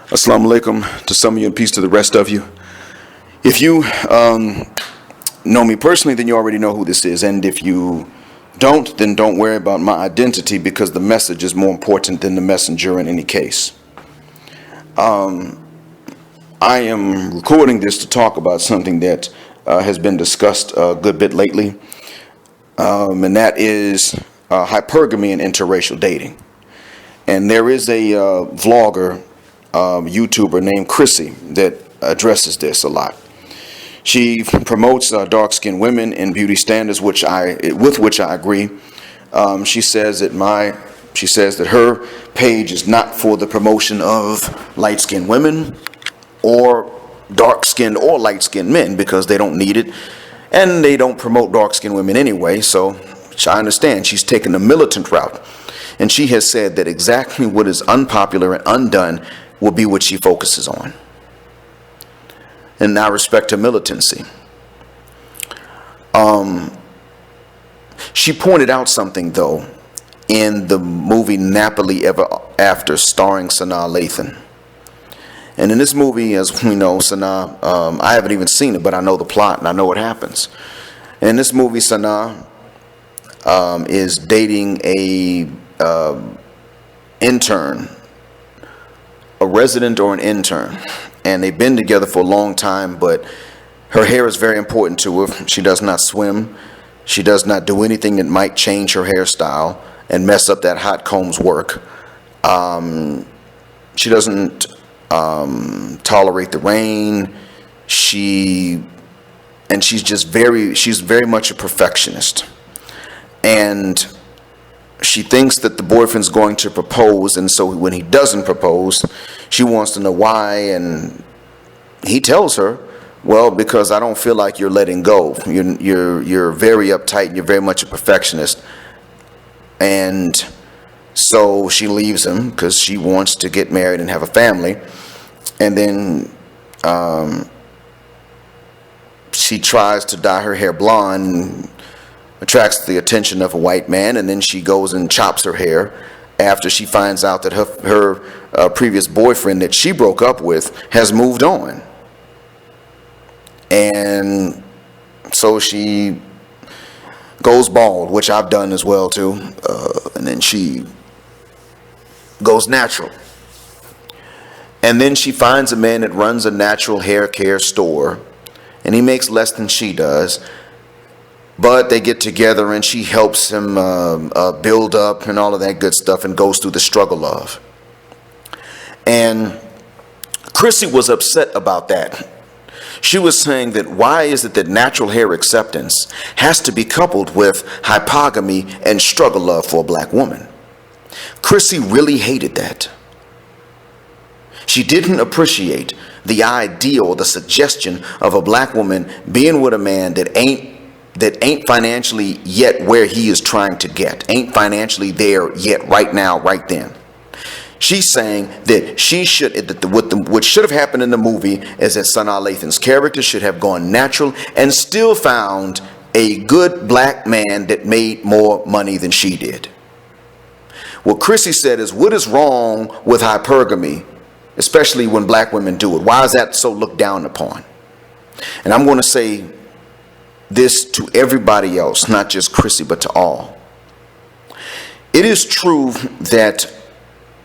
Assalamu alaikum to some of you and peace to the rest of you. If you know me personally, then you already know who this is. And if you don't, then don't worry about my identity, because the message is more important than the messenger in any case. I am recording this to talk about something that has been discussed a good bit lately, and that is hypergamy and interracial dating. And there is a vlogger, YouTuber named Chrissy that addresses this a lot. She promotes dark-skinned women and beauty standards, with which I agree. She says that her page is not for the promotion of light-skinned women or dark-skinned or light-skinned men, because they don't need it, and they don't promote dark-skinned women anyway. So, which I understand, she's taken the militant route, and she has said that exactly what is unpopular and undone will be what she focuses on. And I respect her militancy. She pointed out something, though, in the movie Napoli Ever After, starring Sanaa Lathan. And in this movie, as we know, Sanaa, I haven't even seen it, but I know the plot and I know what happens. In this movie, Sanaa is dating a intern, a resident or an intern, and they've been together for a long time, but her hair is very important to her. She does not swim. She does not do anything that might change her hairstyle and mess up that hot comb's work. She doesn't tolerate the rain. She's very much a perfectionist. And she thinks that the boyfriend's going to propose, and so when he doesn't propose, she wants to know why, and he tells her, well, because I don't feel like you're letting go. You're very uptight, and you're very much a perfectionist. And so she leaves him because she wants to get married and have a family. And then she tries to dye her hair blonde, attracts the attention of a white man, and then she goes and chops her hair after she finds out that her previous boyfriend that she broke up with has moved on. And so she goes bald, which I've done as well too, and then she goes natural. And then she finds a man that runs a natural hair care store, and he makes less than she does. But they get together and she helps him build up and all of that good stuff, and goes through the struggle of. And Chrissy was upset about that. She was saying that why is it that natural hair acceptance has to be coupled with hypergamy and struggle love for a black woman? Chrissy really hated that. She didn't appreciate the idea or the suggestion of a black woman being with a man that ain't financially yet where he is trying to get, ain't financially there yet, right now, right then. She's saying that what should have happened in the movie is that Sanaa Lathan's character should have gone natural and still found a good black man that made more money than she did. What Chrissy said is, what is wrong with hypergamy, especially when black women do it? Why is that so looked down upon? And I'm going to say this to everybody else, not just Chrissy, but to all. It is true that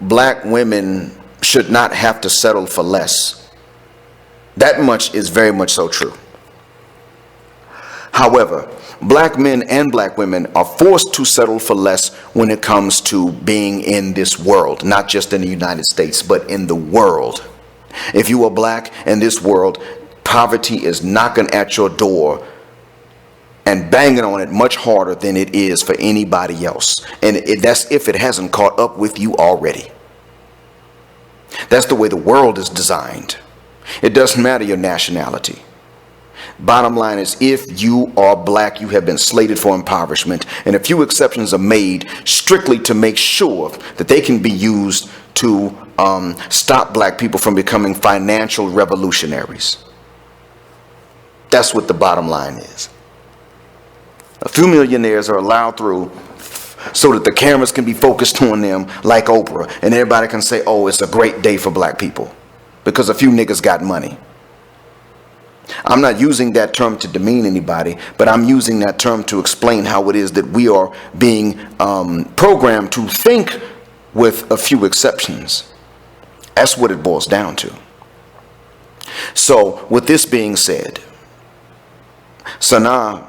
black women should not have to settle for less. That much is very much so true. However, black men and black women are forced to settle for less when it comes to being in this world, not just in the United States, but in the world. If you are black in this world, poverty is knocking at your door and banging on it much harder than it is for anybody else. And that's if it hasn't caught up with you already. That's the way the world is designed. It doesn't matter your nationality. Bottom line is, if you are black, you have been slated for impoverishment, and a few exceptions are made strictly to make sure that they can be used to stop black people from becoming financial revolutionaries. That's what the bottom line is. A few millionaires are allowed through so that the cameras can be focused on them like Oprah, and everybody can say, oh, it's a great day for black people. because a few niggas got money. I'm not using that term to demean anybody, but I'm using that term to explain how it is that we are being programmed to think with a few exceptions. That's what it boils down to. So with this being said, Sanaa's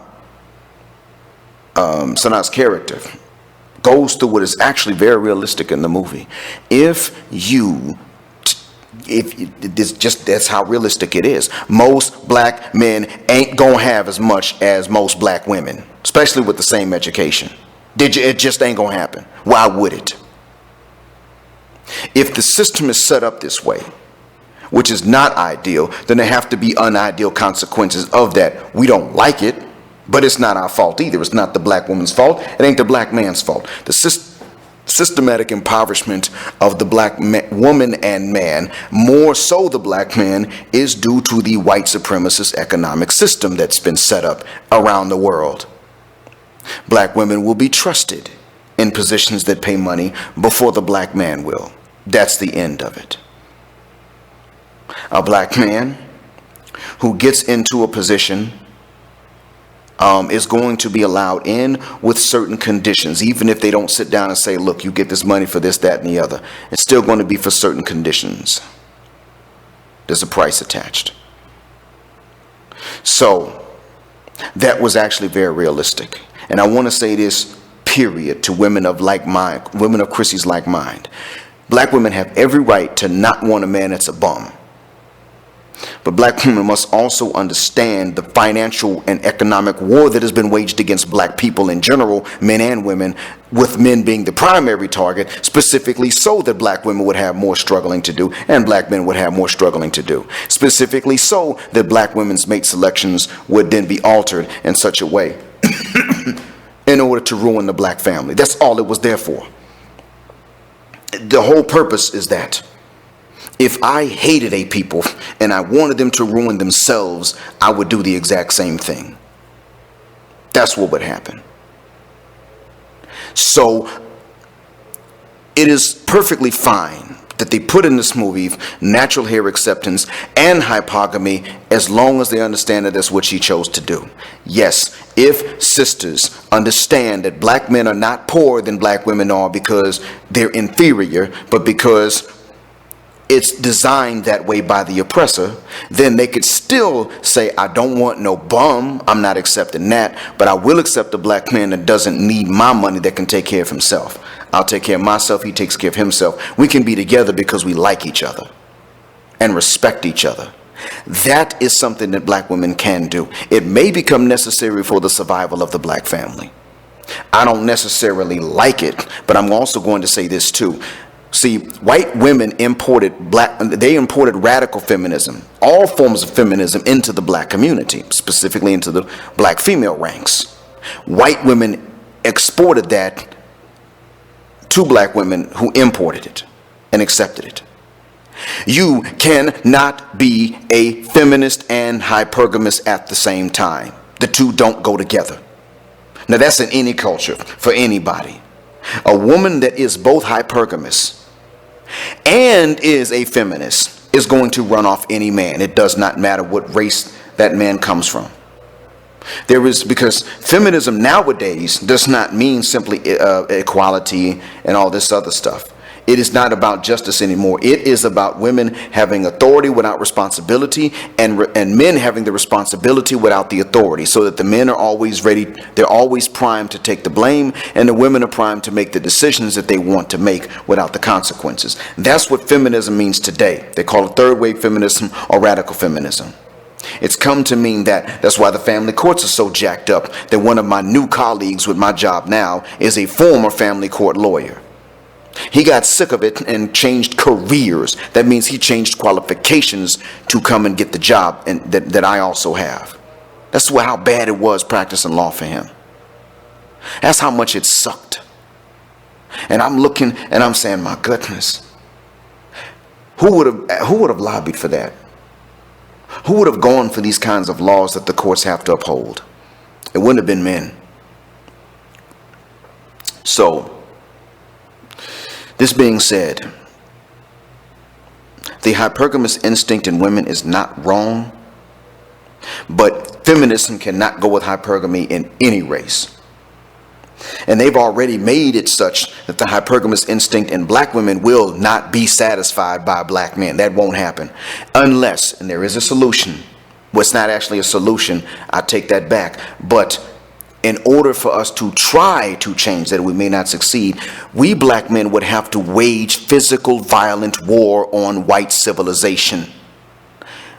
character goes through what is actually very realistic in the movie. That's how realistic it is. Most black men ain't gonna have as much as most black women, especially with the same education. It just ain't gonna happen. Why would it? If the system is set up this way, which is not ideal, then there have to be unideal consequences of that. We don't like it, but it's not our fault either. It's not the black woman's fault. It ain't the black man's fault. The systematic impoverishment of the black woman and man, more so the black man, is due to the white supremacist economic system that's been set up around the world. Black women will be trusted in positions that pay money before the black man will. That's the end of it. A black man who gets into a position is going to be allowed in with certain conditions, even if they don't sit down and say, look, you get this money for this, that, and the other. It's still going to be for certain conditions. There's a price attached. So that was actually very realistic. And I want to say this, period, to women of like mind, women of Chrissy's like mind. Black women have every right to not want a man that's a bum. But black women must also understand the financial and economic war that has been waged against black people in general, men and women, with men being the primary target, specifically so that black women would have more struggling to do and black men would have more struggling to do. Specifically so that black women's mate selections would then be altered in such a way in order to ruin the black family. That's all it was there for. The whole purpose is that. If I hated a people and I wanted them to ruin themselves, I would do the exact same thing. That's what would happen. So it is perfectly fine that they put in this movie natural hair acceptance and hypergamy, as long as they understand that that's what she chose to do. Yes, if sisters understand that black men are not poorer than black women are because they're inferior, but because it's designed that way by the oppressor, then they could still say, I don't want no bum, I'm not accepting that, but I will accept a black man that doesn't need my money, that can take care of himself. I'll take care of myself, he takes care of himself. We can be together because we like each other and respect each other. That is something that black women can do. It may become necessary for the survival of the black family. I don't necessarily like it, but I'm also going to say this too. See, white women imported radical feminism, all forms of feminism, into the black community, specifically into the black female ranks. White women exported that to black women who imported it and accepted it. You cannot be a feminist and hypergamous at the same time. The two don't go together. Now that's in any culture, for anybody. A woman that is both hypergamous and is a feminist is going to run off any man. It does not matter what race that man comes from. Because feminism nowadays does not mean simply equality and all this other stuff. It is not about justice anymore. It is about women having authority without responsibility, and men having the responsibility without the authority, so that the men are always ready, they're always primed to take the blame, and the women are primed to make the decisions that they want to make without the consequences. That's what feminism means today. They call it third wave feminism or radical feminism. It's come to mean that. That's why the family courts are so jacked up, that one of my new colleagues with my job now is a former family court lawyer. He got sick of it and changed careers. That means he changed qualifications to come and get the job and that I also have. That's how bad it was practicing law for him. That's how much it sucked. And I'm looking and I'm saying, my goodness, who would have lobbied for that? Who would have gone for these kinds of laws that the courts have to uphold? It wouldn't have been men. So, this being said, The hypergamous instinct in women is not wrong, but feminism cannot go with hypergamy in any race. And they've already made it such that the hypergamous instinct in black women will not be satisfied by black men. That won't happen unless, and there is a solution. Well, it's not actually a solution. I take that back. But in order for us to try to change that, we may not succeed. We black men would have to wage physical, violent war on white civilization.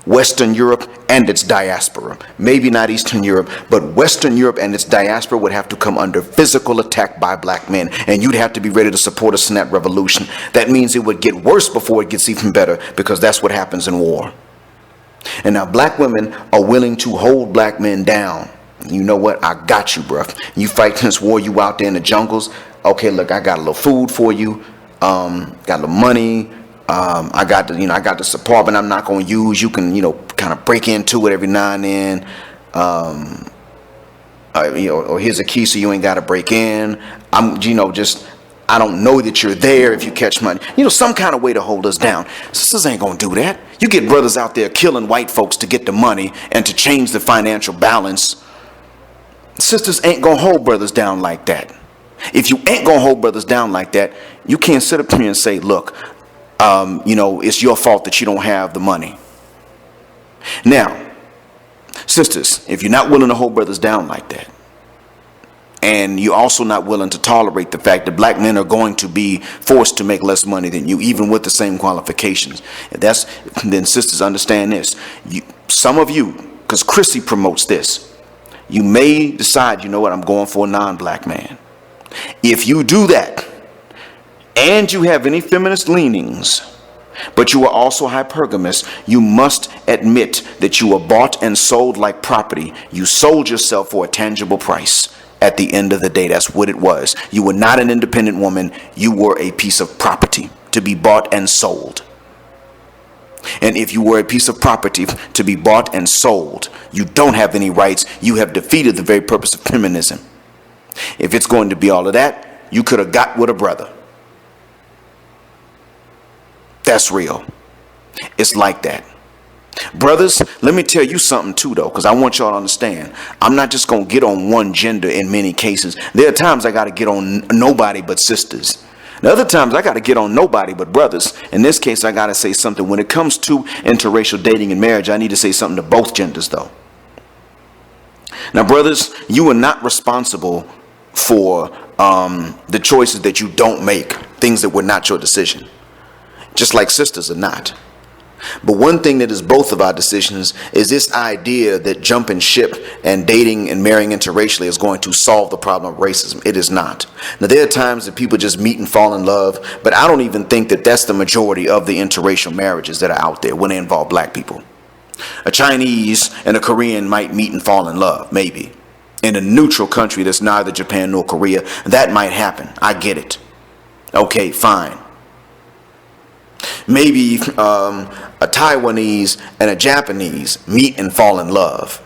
Western Europe and its diaspora, maybe not Eastern Europe, but Western Europe and its diaspora would have to come under physical attack by black men, and you'd have to be ready to support us in that revolution. That means it would get worse before it gets even better, because that's what happens in war. And now black women are willing to hold black men down. You know what? I got you, bruh. You fight this war, you out there in the jungles. Okay, look, I got a little food for you, got a little money. I got this apartment I'm not going to use. You can, kind of break into it every now and then. Or here's a key so you ain't got to break in. I don't know that you're there if you catch money. Some kind of way to hold us down. Sisters ain't going to do that. You get brothers out there killing white folks to get the money and to change the financial balance. Sisters ain't going to hold brothers down like that. If you ain't going to hold brothers down like that, you can't sit up here and say, look, it's your fault that you don't have the money. Now, sisters, if you're not willing to hold brothers down like that, and you're also not willing to tolerate the fact that black men are going to be forced to make less money than you, even with the same qualifications, then sisters, understand this. Some of you, because Chrissy promotes this, you may decide, I'm going for a non-black man. If you do that, and you have any feminist leanings, but you are also hypergamous, you must admit that you are bought and sold like property. You sold yourself for a tangible price. At the end of the day, that's what it was. You were not an independent woman. You were a piece of property to be bought and sold. And if you were a piece of property to be bought and sold, you don't have any rights. You have defeated the very purpose of feminism. If it's going to be all of that, you could have got with a brother. That's real. It's like that. Brothers, let me tell you something too, though, because I want y'all to understand. I'm not just going to get on one gender in many cases. There are times I got to get on nobody but sisters. And other times I got to get on nobody but brothers. In this case, I got to say something. When it comes to interracial dating and marriage, I need to say something to both genders, though. Now, brothers, you are not responsible for the choices that you don't make, things that were not your decision. Just like sisters are not. But one thing that is both of our decisions is this idea that jumping ship and dating and marrying interracially is going to solve the problem of racism. It is not. Now, there are times that people just meet and fall in love, but I don't even think that that's the majority of the interracial marriages that are out there when they involve black people. A Chinese and a Korean might meet and fall in love, maybe. In a neutral country that's neither Japan nor Korea, that might happen. I get it. Okay, fine. Maybe a Taiwanese and a Japanese meet and fall in love,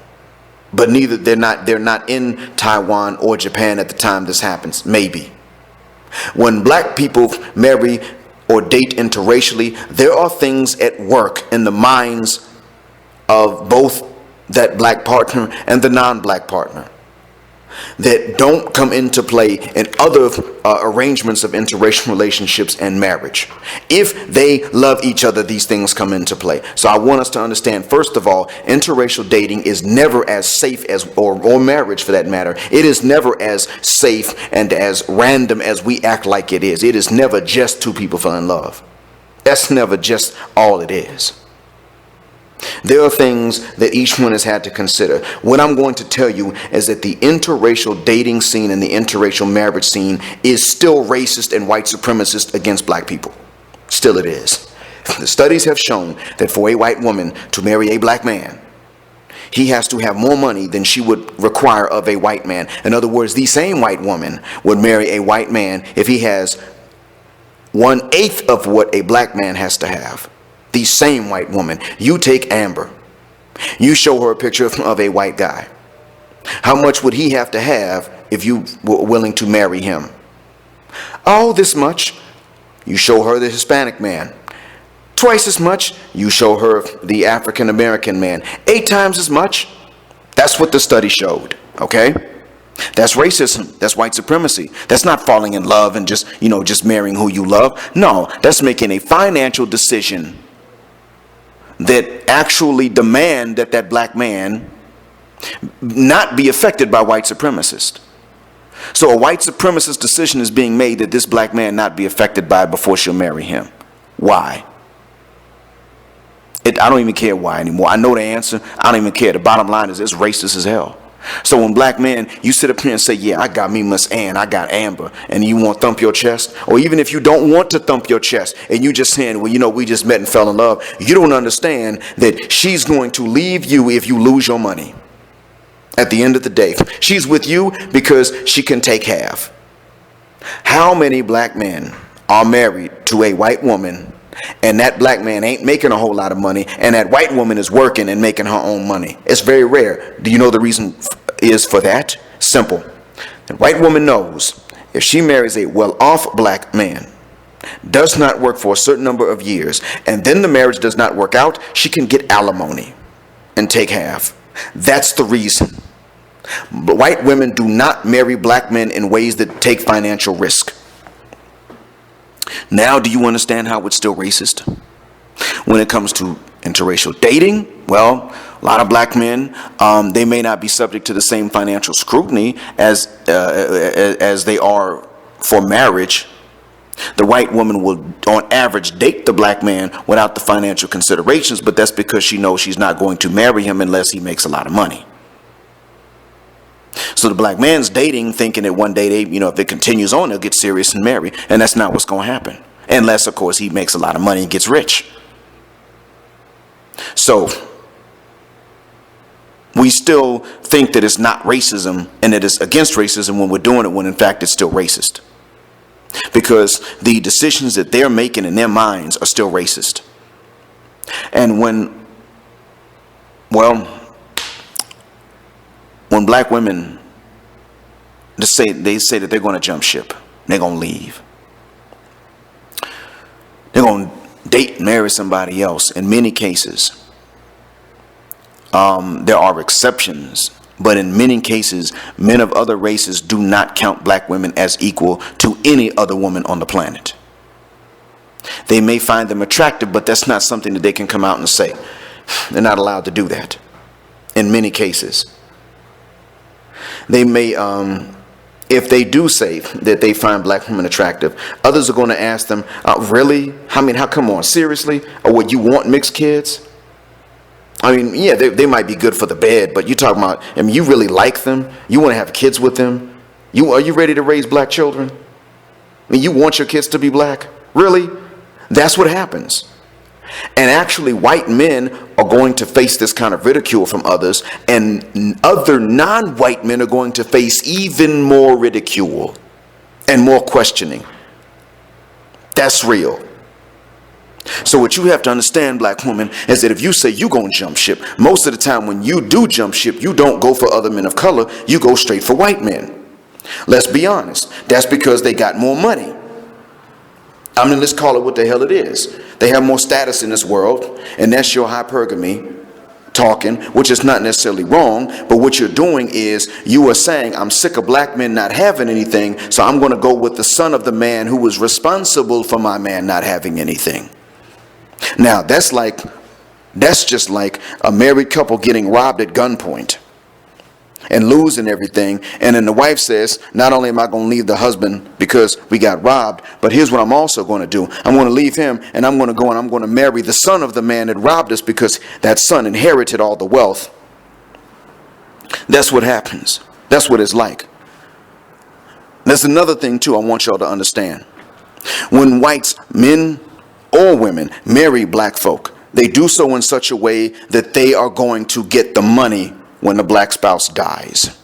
but they're not in Taiwan or Japan at the time this happens. Maybe. When black people marry or date interracially, there are things at work in the minds of both that black partner and the non-black partner that don't come into play in other arrangements of interracial relationships and marriage. If they love each other, these things come into play. So I want us to understand, first of all, interracial dating is never as safe as, or marriage for that matter, it is never as safe and as random as we act like it is. It is never just two people fell in love. That's never just all it is. There are things that each one has had to consider. What I'm going to tell you is that the interracial dating scene and the interracial marriage scene is still racist and white supremacist against black people. Still it is. The studies have shown that for a white woman to marry a black man, he has to have more money than she would require of a white man. In other words, the same white woman would marry a white man if he has 1/8 of what a black man has to have. The same white woman. You take Amber. You show her a picture of a white guy. How much would he have to have if you were willing to marry him? Oh, this much. You show her the Hispanic man. Twice as much. You show her the African American man. 8 times as much. That's what the study showed, okay? That's racism. That's white supremacy. That's not falling in love and just marrying who you love. No, that's making a financial decision that actually demand that black man not be affected by white supremacists. So a white supremacist decision is being made that this black man not be affected by it before she'll marry him. Why? I don't even care why anymore. I know the answer. I don't even care. The bottom line is it's racist as hell. So when black men, you sit up here and say, yeah, I got me Miss Ann, I got Amber, and you want to thump your chest, or even if you don't want to thump your chest, and you just saying, well, we just met and fell in love, you don't understand that she's going to leave you if you lose your money. At the end of the day, she's with you because she can take half. How many black men are married to a white woman and that black man ain't making a whole lot of money and that white woman is working and making her own money? It's very rare. Do you know the reason is for that? Simple. The white woman knows if she marries a well-off black man, does not work for a certain number of years, and then the marriage does not work out, she can get alimony and take half. That's the reason. But white women do not marry black men in ways that take financial risk. Now, do you understand how it's still racist? When it comes to interracial dating, well, a lot of black men, they may not be subject to the same financial scrutiny as they are for marriage. The white woman will, on average, date the black man without the financial considerations, but that's because she knows she's not going to marry him unless he makes a lot of money. So the black man's dating, thinking that one day if it continues on, they'll get serious and marry. And that's not what's going to happen. Unless, of course, he makes a lot of money and gets rich. So we still think that it's not racism and that it's against racism when we're doing it, when in fact it's still racist. Because the decisions that they're making in their minds are still racist. And when black women they say that they're going to jump ship, they're going to leave, they're going to date and marry somebody else, in many cases there are exceptions, but in many cases men of other races do not count black women as equal to any other woman on the planet. They may find them attractive, but that's not something that they can come out and say. They're not allowed to do that in many cases. They may, if they do say that they find black women attractive, others are going to ask them, really? How come on, seriously? Or would you want mixed kids? I mean, yeah, they might be good for the bed, but you're talking about, you really like them? You want to have kids with them? Are you ready to raise black children? You want your kids to be black? Really? That's what happens. And actually, white men are going to face this kind of ridicule from others, and other non-white men are going to face even more ridicule and more questioning. That's real. So what you have to understand, black woman, is that if you say you're going to jump ship, most of the time when you do jump ship, you don't go for other men of color, you go straight for white men. Let's be honest. That's because they got more money. Let's call it what the hell it is. They have more status in this world, and that's your hypergamy talking, which is not necessarily wrong, but what you're doing is you are saying, I'm sick of black men not having anything, so I'm going to go with the son of the man who was responsible for my man not having anything. Now, that's just like a married couple getting robbed at gunpoint and losing everything, and then the wife says, not only am I going to leave the husband because we got robbed, but here's what I'm also going to do. I'm going to leave him, and I'm going to go and I'm going to marry the son of the man that robbed us because that son inherited all the wealth. That's what happens. That's what it's like. There's another thing too I want y'all to understand. When whites, men or women, marry black folk, they do so in such a way that they are going to get the money when the black spouse dies.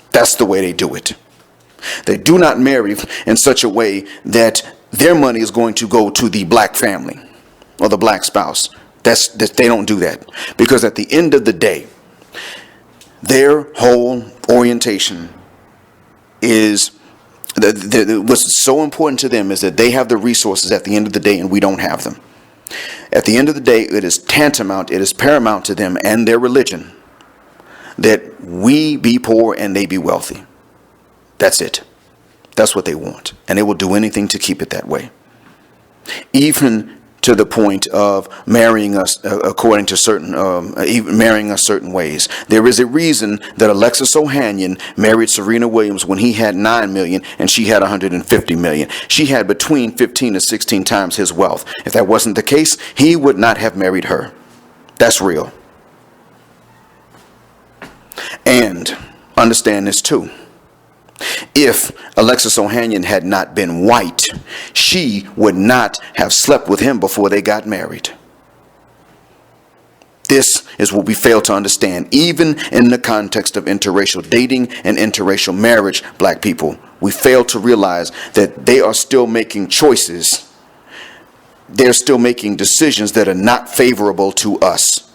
That's the way they do it. They do not marry in such a way that their money is going to go to the black family or the black spouse. They don't do that. Because at the end of the day, their whole orientation is, what's so important to them is that they have the resources at the end of the day and we don't have them. At the end of the day, it is tantamount, it is paramount to them and their religion that we be poor and they be wealthy. That's it. That's what they want. And they will do anything to keep it that way. Even to the point of marrying us according to certain, even marrying us certain ways. There is a reason that Alexis Ohanian married Serena Williams when he had 9 million and she had 150 million. She had between 15 to 16 times his wealth. If that wasn't the case, he would not have married her. That's real. And understand this too. If Alexis Ohanian had not been white, she would not have slept with him before they got married. This is what we fail to understand, even in the context of interracial dating and interracial marriage, black people. We fail to realize that they are still making choices. They're still making decisions that are not favorable to us.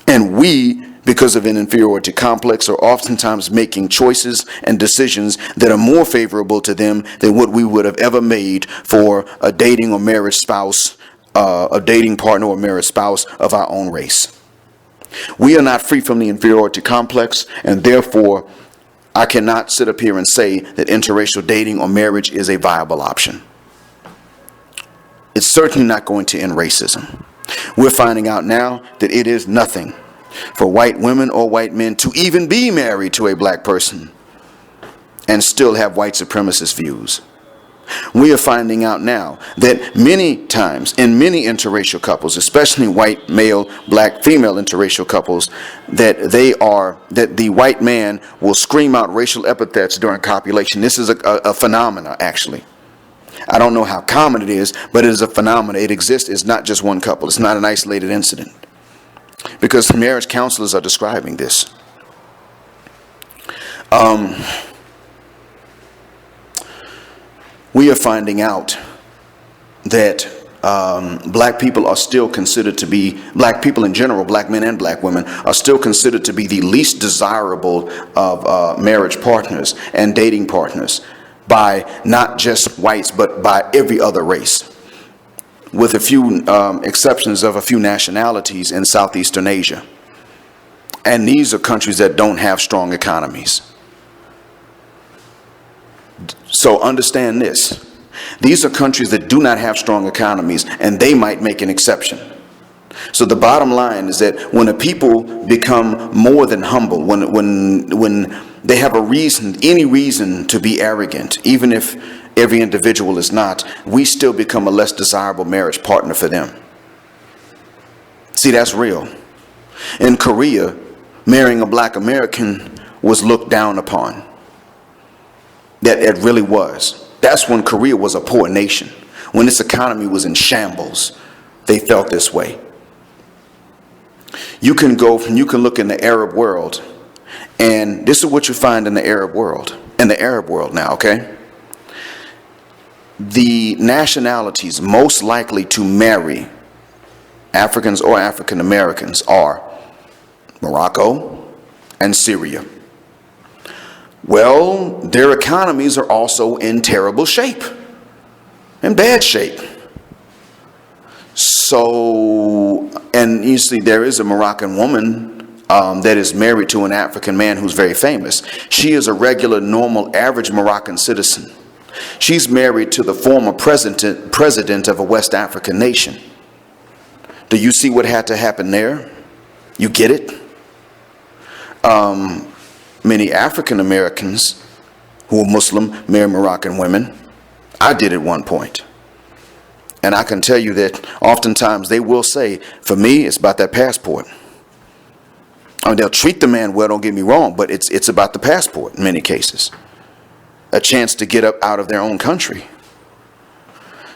And we, because of an inferiority complex, are oftentimes making choices and decisions that are more favorable to them than what we would have ever made for a dating or marriage spouse, a dating partner or marriage spouse of our own race. We are not free from the inferiority complex, and therefore I cannot sit up here and say that interracial dating or marriage is a viable option. It's certainly not going to end racism. We're finding out now that it is nothing for white women or white men to even be married to a black person and still have white supremacist views. We are finding out now that many times in many interracial couples, especially white male, black female interracial couples, that the white man will scream out racial epithets during copulation. This is a phenomena, actually. I don't know how common it is, but it is a phenomena. It exists. It's not just one couple. It's not an isolated incident. Because marriage counselors are describing this. We are finding out that black people are still considered to be, black people in general, black men and black women, are still considered to be the least desirable of marriage partners and dating partners by not just whites, but by every other race, with a few exceptions of a few nationalities in Southeastern Asia. And these are countries that don't have strong economies. So understand this. These are countries that do not have strong economies, and they might make an exception. So the bottom line is that when a people become more than humble, when they have a reason, any reason to be arrogant, even if every individual is not, we still become a less desirable marriage partner for them. See, that's real. In Korea, marrying a black American was looked down upon. That it really was. That's when Korea was a poor nation. When its economy was in shambles, they felt this way. You can look in the Arab world, and this is what you find in the Arab world. In the Arab world now, okay? The nationalities most likely to marry Africans or African Americans are Morocco and Syria. Well, their economies are also in terrible shape, in bad shape. So, and you see, there is a Moroccan woman that is married to an African man who's very famous. She is a regular, normal, average Moroccan citizen. She's married to the former president of a West African nation. Do you see what had to happen there? You get it? Many African Americans who are Muslim marry Moroccan women. I did at one point. And I can tell you that oftentimes they will say, for me, it's about that passport. I mean, they'll treat the man well, don't get me wrong, but it's about the passport in many cases. A chance to get up out of their own country.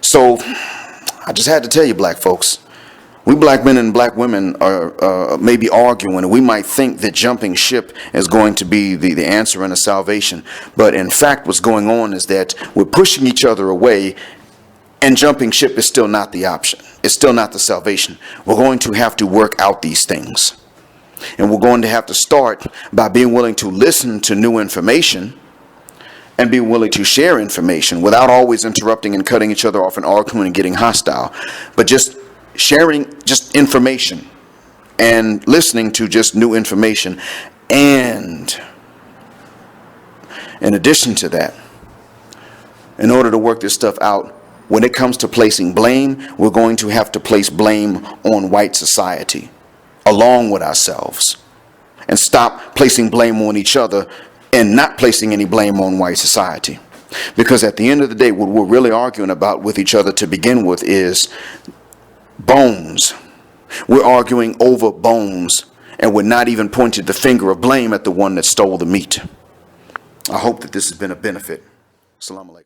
So I just had to tell you, black folks, we black men and black women are maybe arguing, and we might think that jumping ship is going to be the answer and the salvation. But in fact, what's going on is that we're pushing each other away, and jumping ship is still not the option. It's still not the salvation. We're going to have to work out these things. And we're going to have to start by being willing to listen to new information and be willing to share information without always interrupting and cutting each other off and arguing and getting hostile. But just sharing just information and listening to just new information. And in addition to that, in order to work this stuff out, when it comes to placing blame, we're going to have to place blame on white society along with ourselves, and stop placing blame on each other and not placing any blame on white society. Because at the end of the day, what we're really arguing about with each other to begin with is bones. We're arguing over bones, and we're not even pointing the finger of blame at the one that stole the meat. I hope that this has been a benefit. Assalamu alaikum.